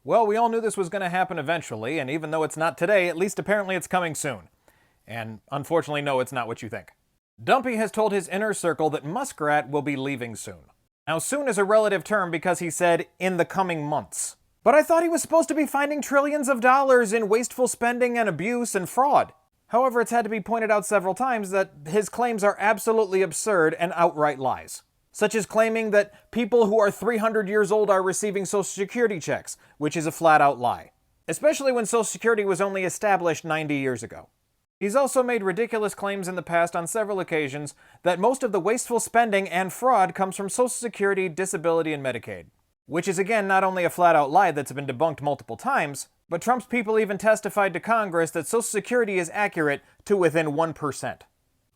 Well, we all knew this was going to happen eventually, and even though it's not today, at least apparently it's coming soon. And unfortunately, no, it's not what you think. Dumpy has told his inner circle that Muskrat will be leaving soon. Now, soon is a relative term because he said, in the coming months. But I thought he was supposed to be finding trillions of dollars in wasteful spending and abuse and fraud. However, it's had to be pointed out several times that his claims are absolutely absurd and outright lies. Such as claiming that people who are 300 years old are receiving Social Security checks, which is a flat-out lie. Especially when Social Security was only established 90 years ago. He's also made ridiculous claims in the past on several occasions that most of the wasteful spending and fraud comes from Social Security, disability, and Medicaid. Which is again not only a flat-out lie that's been debunked multiple times, but Trump's people even testified to Congress that Social Security is accurate to within 1%.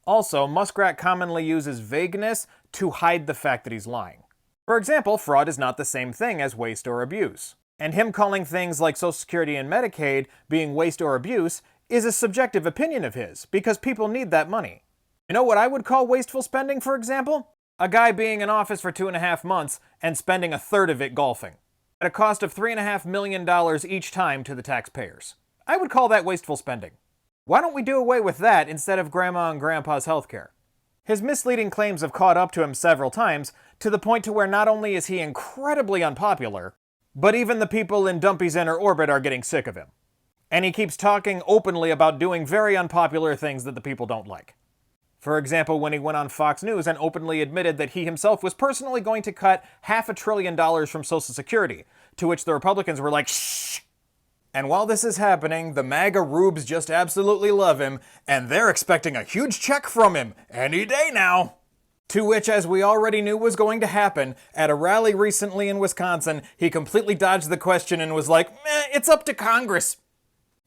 Also, Muskrat commonly uses vagueness to hide the fact that he's lying. For example, fraud is not the same thing as waste or abuse. And him calling things like Social Security and Medicaid being waste or abuse is a subjective opinion of his, because people need that money. You know what I would call wasteful spending, for example? A guy being in office for 2.5 months and spending a third of it golfing, at a cost of $3.5 million each time to the taxpayers. I would call that wasteful spending. Why don't we do away with that instead of Grandma and Grandpa's healthcare? His misleading claims have caught up to him several times, to the point to where not only is he incredibly unpopular, but even the people in Dumpy's inner orbit are getting sick of him. And he keeps talking openly about doing very unpopular things that the people don't like. For example, when he went on Fox News and openly admitted that he himself was personally going to cut $500 billion from Social Security, to which the Republicans were like, shh! And while this is happening, the MAGA rubes just absolutely love him, and they're expecting a huge check from him any day now. To which, as we already knew was going to happen, at a rally recently in Wisconsin, he completely dodged the question and was like, it's up to Congress.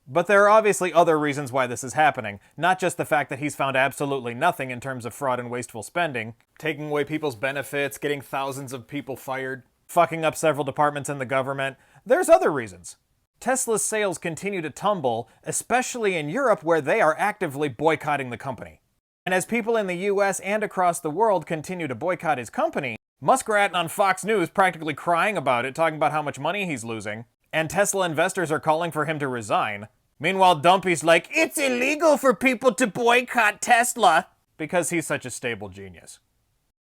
But there are obviously other reasons why this is happening, not just the fact that he's found absolutely nothing in terms of fraud and wasteful spending, taking away people's benefits, getting thousands of people fired, fucking up several departments in the government. There's other reasons. Tesla's sales continue to tumble, especially in Europe where they are actively boycotting the company. And as people in the US and across the world continue to boycott his company, Muskrat on Fox News practically crying about it, talking about how much money he's losing, and Tesla investors are calling for him to resign. Meanwhile, Dumpy's like, it's illegal for people to boycott Tesla, because he's such a stable genius.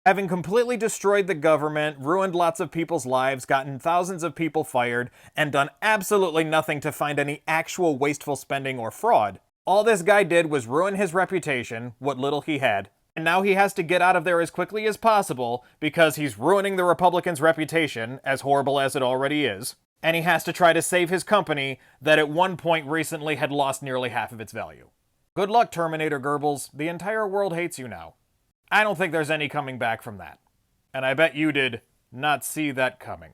Having completely destroyed the government, ruined lots of people's lives, gotten thousands of people fired, and done absolutely nothing to find any actual wasteful spending or fraud, all this guy did was ruin his reputation, what little he had, and now he has to get out of there as quickly as possible because he's ruining the Republicans' reputation, as horrible as it already is, and he has to try to save his company that at one point recently had lost nearly half of its value. Good luck, Terminator Goebbels. The entire world hates you now. I don't think there's any coming back from that. And I bet you did not see that coming.